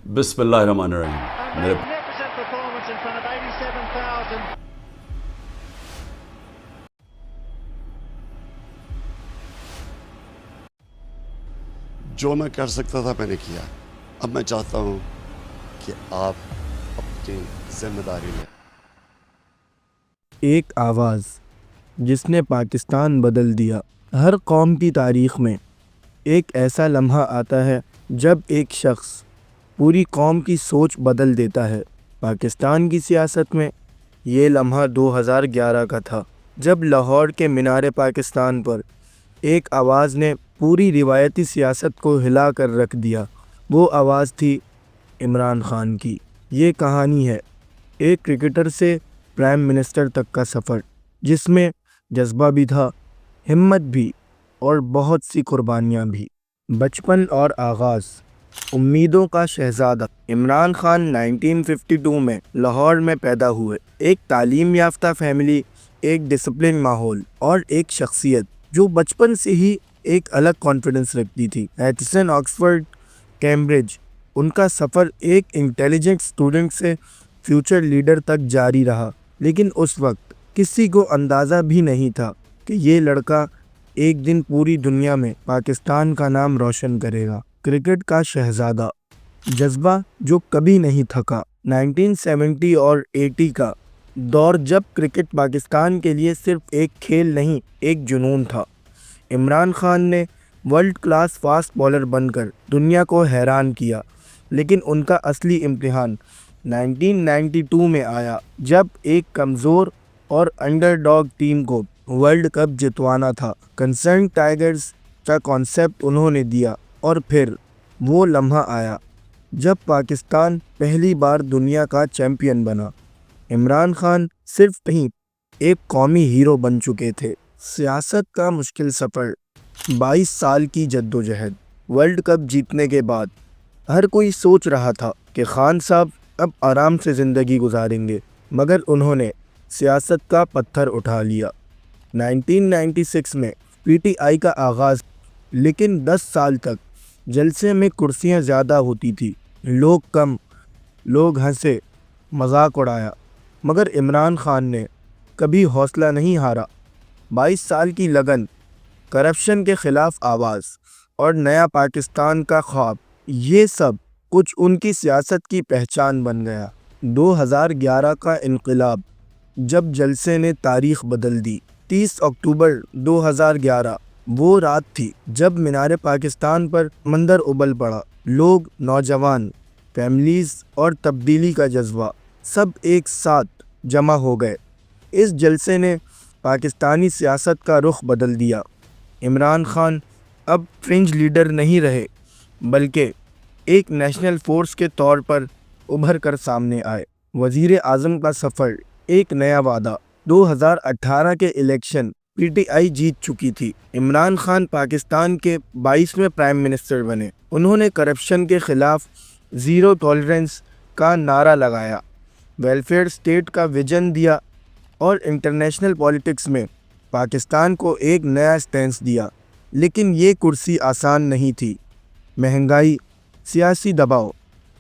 بسم اللہ الرحمن الرحیم. میرے Magnificent performance in front of 87,000. جو میں کر سکتا تھا میں نے کیا. اب میں چاہتا ہوں کہ آپ اپنی ذمہ داری لیں. ایک آواز جس نے پاکستان بدل دیا. ہر قوم کی تاریخ میں ایک ایسا لمحہ آتا ہے جب ایک شخص پوری قوم کی سوچ بدل دیتا ہے. پاکستان کی سیاست میں یہ لمحہ 2011 کا تھا، جب لاہور کے مینار پاکستان پر ایک آواز نے پوری روایتی سیاست کو ہلا کر رکھ دیا. وہ آواز تھی عمران خان کی. یہ کہانی ہے ایک کرکٹر سے پرائم منسٹر تک کا سفر، جس میں جذبہ بھی تھا، ہمت بھی، اور بہت سی قربانیاں بھی. بچپن اور آغاز. امیدوں کا شہزادہ عمران خان 1952 میں لاہور میں پیدا ہوئے. ایک تعلیم یافتہ فیملی، ایک ڈسپلن ماحول، اور ایک شخصیت جو بچپن سے ہی ایک الگ کانفیڈنس رکھتی تھی. ایٹسن، آکسفورڈ، کیمبرج. ان کا سفر ایک انٹیلیجنٹ اسٹوڈنٹ سے فیوچر لیڈر تک جاری رہا، لیکن اس وقت کسی کو اندازہ بھی نہیں تھا کہ یہ لڑکا ایک دن پوری دنیا میں پاکستان کا نام روشن کرے گا. کرکٹ کا شہزادہ. جذبہ جو کبھی نہیں تھکا. 1970 اور 80 کا دور جب کرکٹ پاکستان کے لیے صرف ایک کھیل نہیں، ایک جنون تھا. عمران خان نے ورلڈ کلاس فاسٹ بالر بن کر دنیا کو حیران کیا، لیکن ان کا اصلی امتحان 1992 میں آیا، جب ایک کمزور اور انڈر ڈاگ ٹیم کو ورلڈ کپ جتوانا تھا. کنسرن ٹائیگرز کا کانسیپٹ انہوں نے دیا، اور پھر وہ لمحہ آیا جب پاکستان پہلی بار دنیا کا چیمپئن بنا. عمران خان صرف نہیں، ایک قومی ہیرو بن چکے تھے. سیاست کا مشکل سفر. 22 سال کی جدوجہد. ورلڈ کپ جیتنے کے بعد ہر کوئی سوچ رہا تھا کہ خان صاحب اب آرام سے زندگی گزاریں گے، مگر انہوں نے سیاست کا پتھر اٹھا لیا. 1996 میں پی ٹی آئی کا آغاز، لیکن 10 سال تک جلسے میں کرسیاں زیادہ ہوتی تھی، لوگ کم، لوگ ہنسے، مذاق اڑایا، مگر عمران خان نے کبھی حوصلہ نہیں ہارا. 22 سال کی لگن، کرپشن کے خلاف آواز، اور نیا پاکستان کا خواب، یہ سب کچھ ان کی سیاست کی پہچان بن گیا. 2011 کا انقلاب، جب جلسے نے تاریخ بدل دی. 30 اکتوبر 2011 وہ رات تھی جب مینار پاکستان پر مندر ابل پڑا. لوگ، نوجوان، فیملیز اور تبدیلی کا جذبہ سب ایک ساتھ جمع ہو گئے. اس جلسے نے پاکستانی سیاست کا رخ بدل دیا. عمران خان اب فرنج لیڈر نہیں رہے، بلکہ ایک نیشنل فورس کے طور پر ابھر کر سامنے آئے. وزیر اعظم کا سفر. ایک نیا وعدہ. 2018 کے الیکشن پی ٹی آئی جیت چکی تھی. عمران خان پاکستان کے 22ویں پرائم منسٹر بنے. انہوں نے کرپشن کے خلاف زیرو ٹالرنس کا نعرہ لگایا، ویلفیئر اسٹیٹ کا ویژن دیا، اور انٹرنیشنل پالیٹکس میں پاکستان کو ایک نیا اسٹینس دیا. لیکن یہ کرسی آسان نہیں تھی. مہنگائی، سیاسی دباؤ،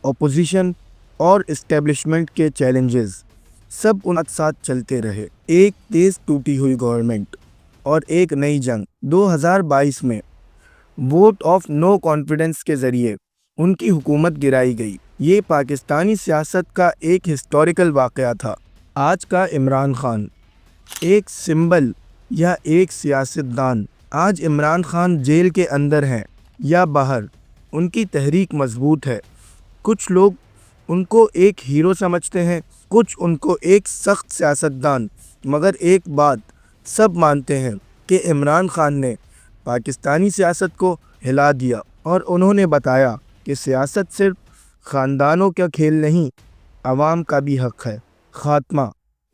اپوزیشن اور اسٹیبلشمنٹ کے چیلنجز سب ان کے ساتھ چلتے رہے. ایک تیز ٹوٹی ہوئی گورنمنٹ اور ایک نئی جنگ. 2022 میں ووٹ آف نو کانفیڈنس کے ذریعے ان کی حکومت گرائی گئی. یہ پاکستانی سیاست کا ایک ہسٹوریکل واقعہ تھا. آج کا عمران خان ایک سمبل یا ایک سیاستدان. آج عمران خان جیل کے اندر ہیں یا باہر، ان کی تحریک مضبوط ہے. کچھ لوگ ان کو ایک ہیرو سمجھتے ہیں، کچھ ان کو ایک سخت سیاستدان، مگر ایک بات سب مانتے ہیں کہ عمران خان نے پاکستانی سیاست کو ہلا دیا، اور انہوں نے بتایا کہ سیاست صرف خاندانوں کا کھیل نہیں، عوام کا بھی حق ہے. خاتمہ.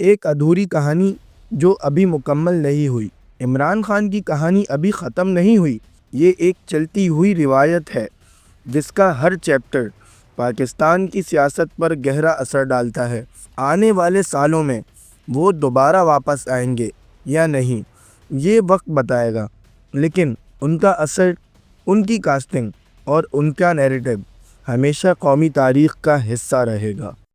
ایک ادھوری کہانی جو ابھی مکمل نہیں ہوئی. عمران خان کی کہانی ابھی ختم نہیں ہوئی. یہ ایک چلتی ہوئی روایت ہے جس کا ہر چیپٹر پاکستان کی سیاست پر گہرا اثر ڈالتا ہے. آنے والے سالوں میں وہ دوبارہ واپس آئیں گے یا نہیں، یہ وقت بتائے گا، لیکن ان کا اثر، ان کی کاسٹنگ اور ان کا نیریٹو ہمیشہ قومی تاریخ کا حصہ رہے گا۔